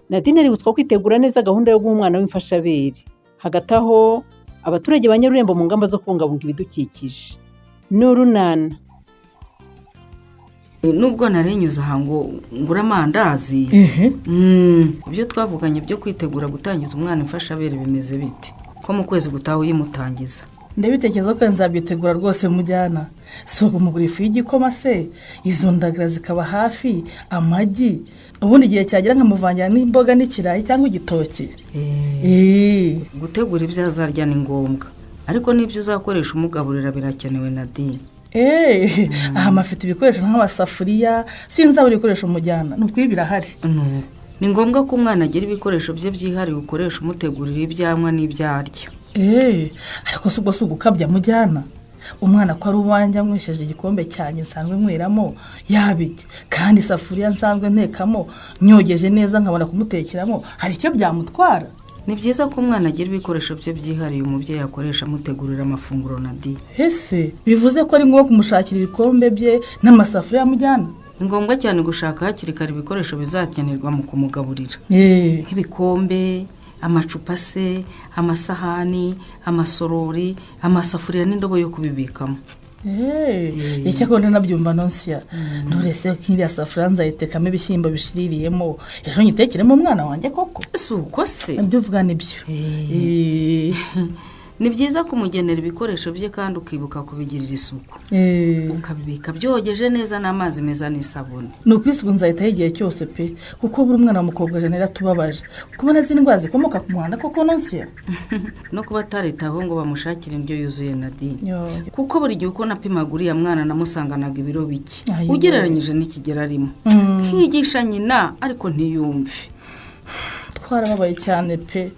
Nadine aributswa kwitegura neza gahunda yo guha umwana w'imfashabere. Hagati aho abaturage ba Nyarurembo mu ngamba zo kubungabunga ibidukikije. N'urunana nubwo narenyuza hango ngura amandazi ibyo twavuganye byo kwitegura gutangiza umwana imfashabere bimeze bite ko mu kwezi gutaho yimutangiza ndabitekerezo ko nzabyitegura rwose mujyana so kumugura ifu y'igikoma se izo ndagara zikaba hafi amagi ubundi gihe cyagira nkamuvangira n'imboga n'ikirayi cyangwa igitoki gutegura ibyo azarya ni ngombwa ariko n'ibyo uzakoresha umugaburira birakenewe Nadine aha amafite ibikoresho nk'amasafuriya sinzabura ibikoresho mujyana n'ukuri birahari ni ngombwa ko umwana agira ibikoresho bye byihariye ukoresha umutegurira ibyanywa n'ibyarya ariko si ubwo si ugukabya mujyana umwana ko ari uwanjye anywesheje igikombe cyanjye nsanzwe nkweramo yabike kandi isafuriya nsanzwe ntekamo nyogeje neza nkabona kumutekeramo hari icyo byamutwara. Ni byiza ko umwana agira ibikoresho bye byihariye umubyeyi akoresha amutegurira amafunguro Nadine. Ese bivuze ko ari ngombwa kumushakira ibikombe bye n'amasafuriya mujyana? Ni ngombwa cyane gushaka hakiri kare ibikoresho bizakenerwa mu kumugaburira. Nk'ibikombe, amacupa se, amasahani, amasorori, amasafuriya n'indobo yo kubibikamo. Icyo akunda nabyumva nonsiya nturese nk'iriya safuriya nzayitekamo ibishyimbo bishiririyemo ejo nyitekeremo umwana wanjye koko si uko se ibyo uvuga nibyo. Ni byiza kumugenera ibikoresho bye kandi ukibuka kubigirira isuku ukabibika byogeje neza n'amazi meza n'isabune. Ni ukuri isuku nzahita igihe cyose pe kuko buri mwana w'umukobwa jenera tubabaje kubona zindi ndwara zikomoka ku muhanda koko nonsiya no kuba ataritaho ngo bamushakire indyo yuzuye Nadine kuko buri gihe uko napimaguriye mwana namusanganaga ibiro bike ugereranyije n'ikigera arimo nkigisha nyina ariko ntiyumve. Twarababaye cyane pe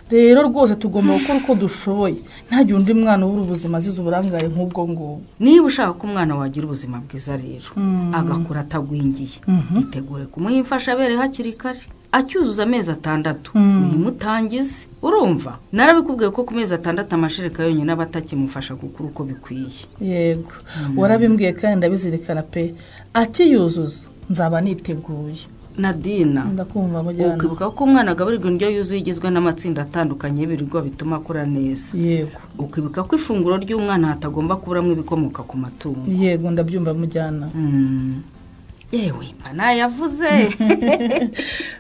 rero rwose tugomba gukora uko dushoboye ntagiye undi mwana ubura ubuzima azize uburangare nk'ubwo ngubwo. Niba ushaka ko umwana wagira ubuzima bwiza rero agakura atagwingiye itegure kumuha imfashabere hakiri kare acyuzuza amezi 6 uyimutangize. Urumva narabikubwiye ko ku mezi 6 amashereka yonyine abatakimufasha gukura uko bikwiye. Yego warabimbwiye kandi ndabizirikana pe akiyuzuza nzaba niteguye. Nadine ndakumva mujyana ukibuka ko umwana agaburirwa indyo yuzuye igizwe n'amatsinda atandukanye y'ibiribwa bituma akura neza. Yego ukibuka ko ifunguro ry'umwana hatagomba kuburamo ibikomoka ku matungo. Yego ndabyumva mujyana. Yewe mana yavuze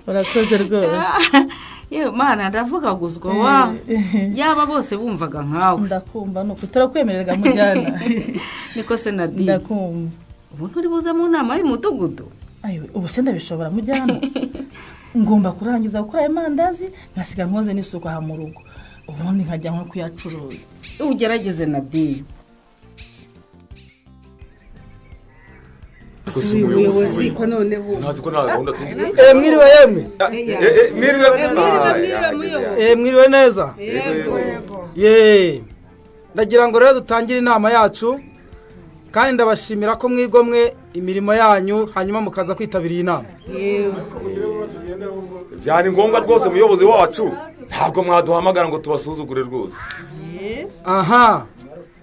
urakoze rwose. Yewe mana ndavuga guzwa wa yaba bose bumvaga nkawe. Ndakumva nuko turakwemererwa mujyana. Niko se Nadine ndakumva ubu nturi buze mu nama y'umudugudu. Ayiwe ubu se ndabishobora mujyana ngomba kurangiza gukora amandazi nkasiga nkoze n'isuku aha mu rugo ubundi nkajya nko kuyacuruza. Ugerageze Nadine. Ubuyobozi ko none bu ntazi ko nta gahunda tindi. Mwiriwe yemwe. Mwiriwe neza. Ndagira ngo rero dutangire inama yacu kandi ndabashimira ko mwigomwe imirimo yanyu hanyuma mukaza kwitabira inama. Byani ngombwa rwose umuyobozi wacu ntabwo mwaduhamagara ngo tubasuzugure rwose. Aha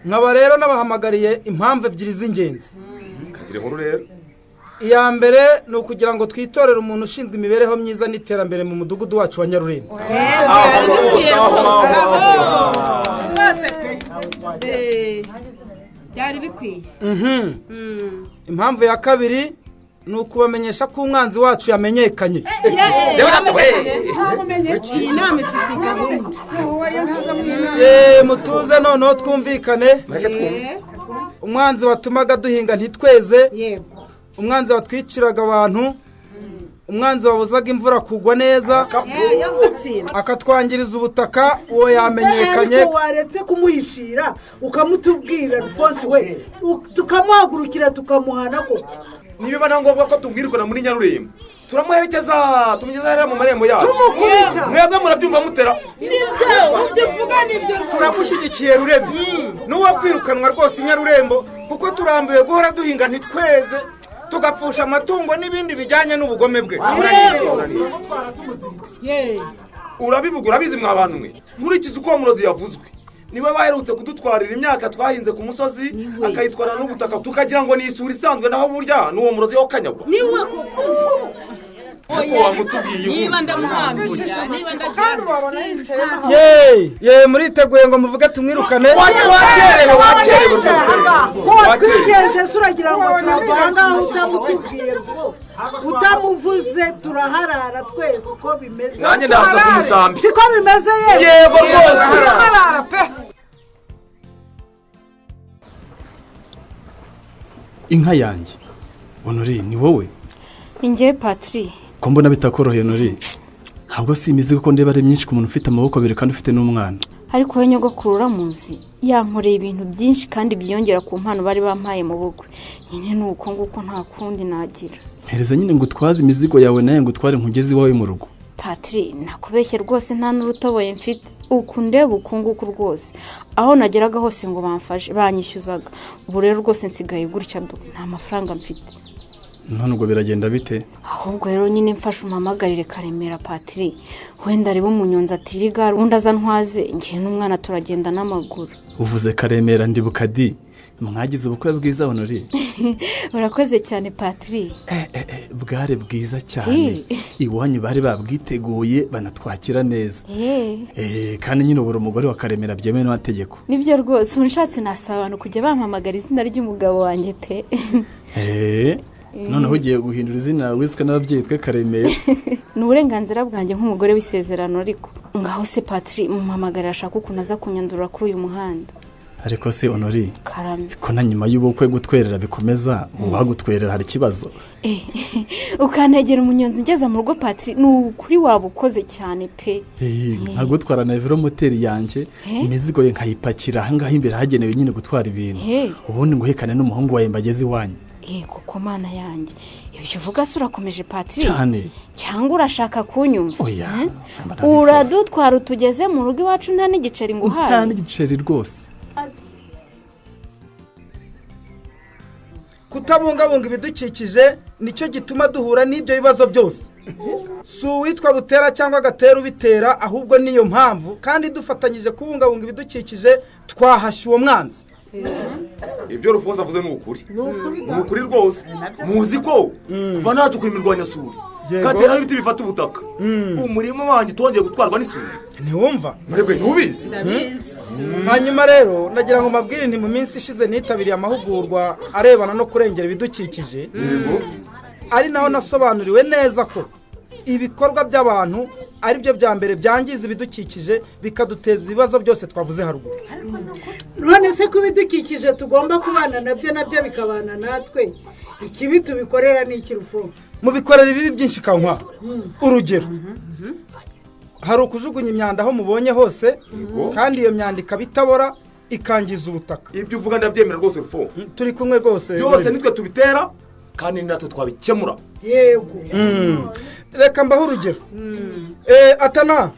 nkaba rero nabahamagariye impamvu ebyiri z'ingenzi. Kagire nkuru rero. Iya mbere ni ukugira ngo twitorere umuntu ushinzwe imibereho myiza n'iterambere mu mudugudu wacu wa Nyarurembo. byari bikwiye. Impamvu ya kabiri ni ukubamenyesha ko umwanzi wacu yamenyekanye. Iyi nama ifite gahunda. Mutuze noneho twumvikane. Umwanzi watumaga duhinga ntitweze. Umwanzi watwiciraga abantu. Umwanzi wabuzaga imvura kugwa neza akatwangiriza ubutaka uwo yamenyekanye. Waretse kumuhishira ukamutubwira Alphonse we tukamuhagurukira tukamuhana koko. Nibiba nangombwa ko tubwirukana muri Nyarurembo turamuherekeza tumugeza hariya mu marembo yacu. Mwebwe murabyumva mutera nibyo uvuga nibyo turamushyigikiye Rurembo n'uwo kwirukanwa rwose Nyarurembo kuko turambiwe guhora duhinga ntitweze tugapfusha amatungo n'ibindi bijyanye n'ubugome bwe. Urabivuga urabizi mwabantu mwe nkurikiza uko murozi yavuzwe niwe baherutse kudutwarira imyaka twahinze ku musozi akayitwara n'ubutaka tukagira ngo ni isuri isanzwe naho burya n'uwo murozi wo kanyagwa niwe koko ariko wamutubwiye niba ndamwambura niba ndagira ye muriteguye ngo muvuge tumwirukane wakerewe watwigeje se uragira ngo turavanga aho utamutubwiye utamuvuze turaharara twese uko bimeze nanjye ndasaza umusambi siko bimeze yego rwose turaharara pe inka yanjye Honori ni wowe Ingiye Patri ko mbona bitakoroheye Honori ntabwo si imizigo ko ndeba ari myinshi ku muntu ufite amaboko abiri kandi ufite n'umwana ariko we nyogokuru uramuzi yankoreye ibintu byinshi kandi byiyongera ku mpano bari bampaye mu bugwe nyine nuko nguko nta kundi nagira mpereza nyine ngo utwaze imizigo yawe naye ngo utware nkugeze iwawe mu rugo Patri nakubeshye rwose nta n'urutoboye mfite uku ndeba ukunguku rwose aho nageraga hose ngo bamfashe banyishyuzaga ubu rero rwose nsigaye gutya nta mafaranga mfite none ubwo biragenda bite ahubwo rero nyine mfashe umamagarire Karemera Patri wenda ari umunyonzi atira igare undi aza ntwaze ngiye n'umwana turagenda n'amaguru uvuze Karemera ndibuka di mwagize ubukwe bwiza Honori urakoze cyane Patri bware bwiza cyane iwanyu bari babwiteguye banatwakira neza kandi nyine ubura umugore wa Karemera byemewe n'amategeko nibyo rwose unshatse nasaba abantu kujya bampamagara izina ry'umugabo wanjye pe noneho ugiye guhindura izina wiswe n'ababyeyi twe Karemera ni uburenganzira bwanjye nk'umugore w'isezerano ariko ngaho se Patri mumpamagarira ashaka ukuntu aza kunyandura kuri uyu muhanda ariko se Honori Karame ko na nyuma y'ubukwe gutwerera bikomeza uwagutwerera hari ikibazo ukanegera umunyonzi ngeza mu rugo Patri ni ukuri wabukoze cyane pe nkagutwara na velomoteri yanjye imizigo ye nkayipakira ahangaha imbere hagenewe nyine gutwara ibintu ubundi ngo uhekane n'umuhungu wawe mbageze iwanyu kuko mana yanjye ibyo uvuga se urakomeje Patri cyane cyangwa urashaka kunyumva oya uradutwara utugeze mu rugo iwacu nta n'igiceri ngo uhaye nta n'igiceri rwose kutabungabunga ibidukikije nicyo gituma duhura n'ibyo bibazo byose si uwitwa butera cyangwa agatera ubitera ahubwo niyo mpamvu kandi dufatanyije kubungabunga ibidukikije twahashya uwo mwanzi ibyo Rufonse avuze ni ukuri rwose muzi ko kuva ntacyo kwimirwanyasuri katera ibiti bifata ubutaka umurima wanjye utongeye gutwarwa n'isuri ntiwumva mwebwe ntubizi hanyuma rero nagira ngo mabwire nti mu minsi ishize nitabiriye amahugurwa arebana no kurengera ibidukikije ari naho nasobanuriwe neza ko ibikorwa by'abantu ari byo bya mbere byangiza ibidukikije bikaduteza ibibazo byose twavuze haruguru none se ko ibidukikije tugomba kubana nabyo bikabana natwe ikibi tubikorera ni ikirufo mubikorera ibibi byinshi kankwa urugero hari ukujugunya imyanda aho mubonye hose kandi iyo myanda ikaba itabora ikangiza ubutaka ibyo uvuga ndabyemera rwose Rufo turi kumwe rwose byose nitwe tubitera kandi natwe twabikemura yego reka mbaho urugero atana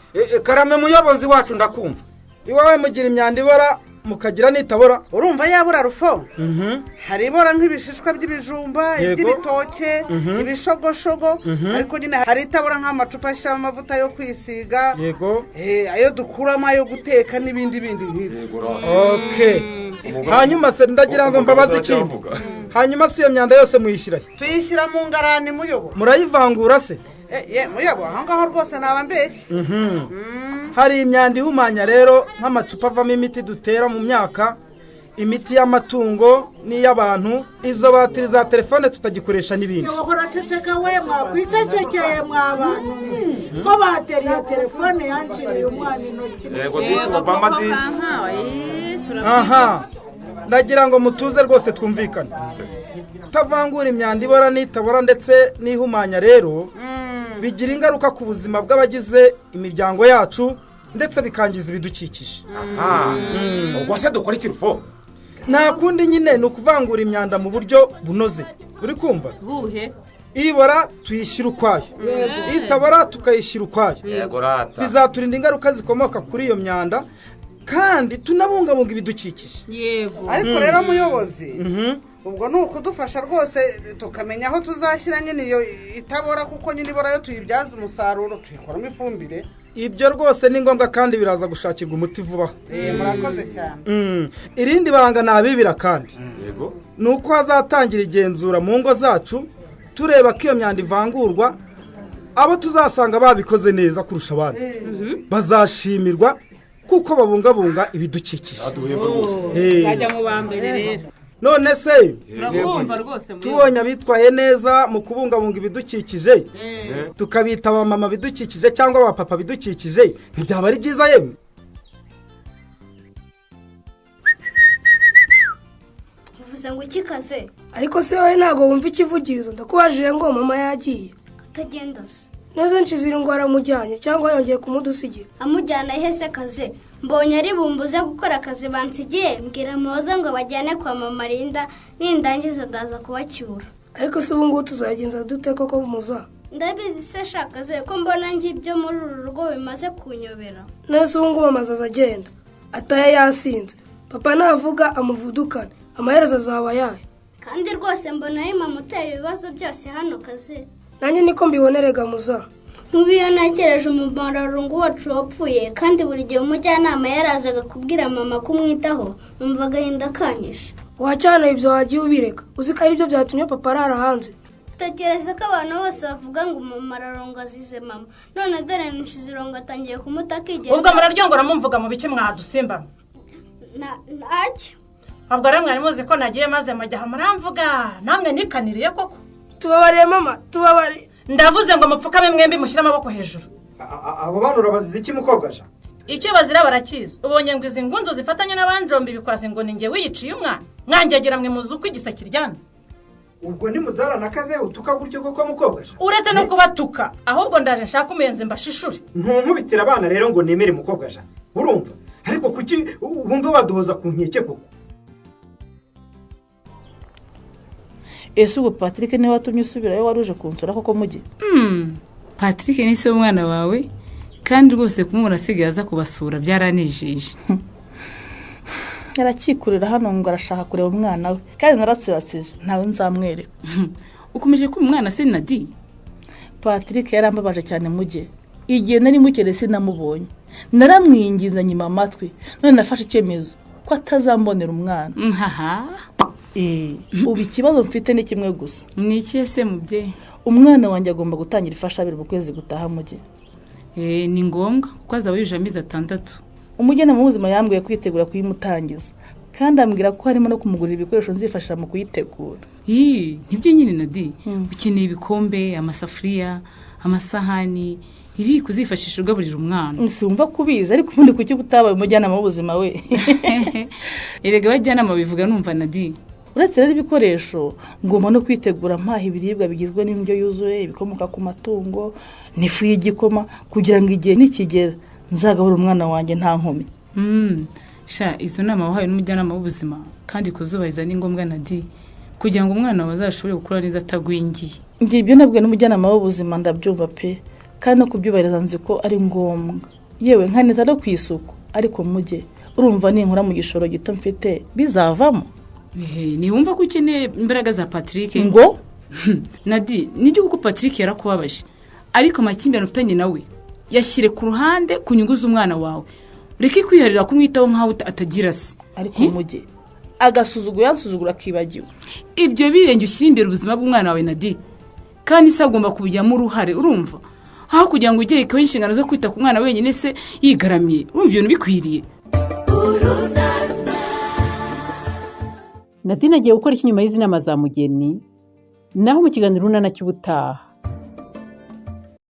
Karame muyobozi wacu ndakumva iwawe mugira imyanda ibora mukagira n'itabora urumva yabura Rufo hari ibora nk'ibishishwa by'ibijumba iby'ibitoke ibishogoshogo ariko nyine hari itabora nk'amacupa ashyiramo amavuta yo kwisiga yego ayo dukuramo ayo guteka n'ibindi nk'ibyo hanyuma se ndagira ngo mbabaze ikintu hanyuma se iyo myanda yose muyishyirahe tuyishyira mu ngarani muyobo murayivangura se muyobo aho ngaho rwose naba mbeshye hari imyanda ihumanya rero nk'amacupa avamo imiti dutera mu myaka imiti y'amatungo n'iy'abantu izo batiri za telefone tutagikoresha n'ibindi yohora ceceka we mwakwicecekeye mw'abantu ko bateri ya telefone yanciriye umwana intoki yego disi Obama disi ndagira ngo mutuze rwose twumvikane utavangura imyanda ibora n'itabora ndetse n'ihumanya rero bigira ingaruka ku buzima bw'abagize imiryango yacu ndetse bikangiza ibidukikije ubwo se dukora iki Rufo nta kundi nyine ni ukuvangura imyanda mu buryo bunoze uri kumva ibora tuyishyira ukwayo itabora tukayishyira ukwayo bizaturinda ingaruka zikomoka kuri iyo myanda kandi tunabungabunga ibidukikije yego ariko rero muyobozi ubwo ni ukudufasha rwose tukamenya aho tuzashyira nyine iyo itabora kuko nyine ibora yo tuyibyaza umusaruro tuyikoramo ifumbire ibyo rwose ni ngombwa kandi biraza gushakirwa umuti vuba. murakoze cyane. Irindi banga nabibira kandi yego ni uko hazatangira igenzura mu ngo zacu tureba ko iyo myanda ivangurwa, abo tuzasanga babikoze neza kurusha abandi bazashimirwa kuko babungabunga ibidukikije. Sajya mu bambere rero. None se Urakumva rwose tubonye abitwaye neza mu kubungabunga ibidukikije tukabita abamama bidukikije cyangwa abapapa bidukikije, ntibyaba ari byiza yemwe? uvuze ngo iki kaze? Ariko se wowe ntabwo wumva ikivugirizo? Ndakubajije ngo mama yagiye. Atagenda se neza nshizira ngo aramujyanye cyangwa yongeye kumudusigira? amujyana ihese kaze? Mbonye ari bumbuze gukora akazi bansigiye, mbwira muhoza ngo bajyane kwa mama Linda, nindangiza ndaza kubacyura. Ariko se ubu ngubu tuzagenza dute koko muza? Ndabizi se shaka ze ko mbona ngibyo muri uru rugo bimaze kunyobera. None se ubu ngubu mama azagenda ataye yasinze, papa navuga amuvudukane, amaherezo azaba yayo. Kandi rwose mbona ari mama utera ibibazo byose hano kaze. Nanjye niko mbibonerega muza. Nk'ubiyo nakereje umumararungu wacu wapfuye, kandi buri gihe umujyanama yarazaga kubwira mama kumwitaho, numva agahinda kanyishe. Wacyana ibyo wagiye ubireka, uzi ko ari byo byatumye papa arara hanze. Tekereza ko abantu bose bavuga ngo umumararungu azize mama, none dore Nshizirungu atangiye kumutaka igenda. Ubwo muraryongora mumvuga mu bice mwadusimba. Ntacyo. Ubwo rero mwari muzi ko nagiye maze mujya muramvuga, namwe nikaniriye koko. Tubabarire mama, tubabarire. Ndavuze ngo mupfukame mwembi mushyire amaboko hejuru. Abo bana urabazize iki mukobwaje? Icyo bazira barakizi. Ubonye ngo izi ngunzo zifatanye n'abanjombi bikwaze ngo ninge wiyiciye umwana. Mwanjegera mwe muzi uko igisa kiryana. Ubwo ni muzarana kaze utuka gutyo koko mukobwaje? Uretse no kubatuka, ahubwo ndaje nshaka umuyenzi mbashishuri. Ntumubitira abana rero ngo nemere mukobwaje. Urumva? Ariko kuki wumva waduhoza ku nkeke koko? Ese ubu Patrick niwe watumye usubirayo waruje kunsura koko mujye? Patrick ni se umwana wawe kandi rwose kumubona asigaye aza kubasura byaranijije. Yarakikurira hano ngo arashaka kureba umwana we kandi naratsiratsije ntawe nzamwereka. Ukomeje ko umwana se Nadi? Patrick yarambabaje cyane mujye. Igihe nari mukere sinamubonye. Naramwinginze nyima amatwi none nafashe icyemezo ko atazambonera umwana. Ubu ikibazo mfite ni kimwe gusa. Ni iki se mubyeyi? Umwana wanjye agomba gutangira ifashabiri mu kwezi gutaha mujye. Ni ngombwa ko azaba yuje amezi 6. Umujyanama w'ubuzima yambwiye kwitegura kuyimutangiza kandi ambwira ko harimo no kumugurira ibikoresho nzifashisha mu kuyitegura. Nibyo nyine Nadi. Ukeneye ibikombe, amasafuriya, amasahani, ibi kuzifashisha ugaburira umwana. Sumva kubiza ariko ubundi kuki gutabaye umujyanama w'ubuzima we? Erega bajyanama bivuga numva Nadi. Uretse rero ibikoresho ngomba no kwitegura mpaha ibiribwa bigizwe n'indyo yuzuye, ibikomoka ku matungo, n'ifu y'igikoma kugira ngo igihe nikigera nzagaburira umwana wanjye nta nkome. Sha izo nama wahaye n'umujyanama w'ubuzima kandi kuzubahiriza ni ngombwa Nadi kugira ngo umwana wazashobore gukura neza atagwingiye. Ngibyo nabwo n'umujyanama w'ubuzima ndabyumva pe kandi no kubyubahiriza nzi ko ari ngombwa. Yewe nkaneza no kwisuku ariko mujye urumva ninkora mu gishoro gito mfite bizavamo. Ni wumva ko ukeneye imbaraga za Patrick ngo Nadi nijye kuko Patrick yarakubabaje ariko amakimbirane ufitanye nawe yashyire ku ruhande kunyuguza umwana wawe ureke kwiharira kumwitaho nkaho atagira se. Ariko mujye agasuzugura akibagiwe ibyo birenge ushyira imbere ubuzima bw'umwana wawe Nadi kandi se agomba kubijyamo uruhare. Urumva aho kugira ngo ugere ikawe inshingano zo kwita ku mwana wenyine se yigaramiye. Urumva ibintu bikwiriye. Nadine agiye gukora iki nyuma y'izi nama za mugeni naho mu kiganiro runana cy'ubutaha.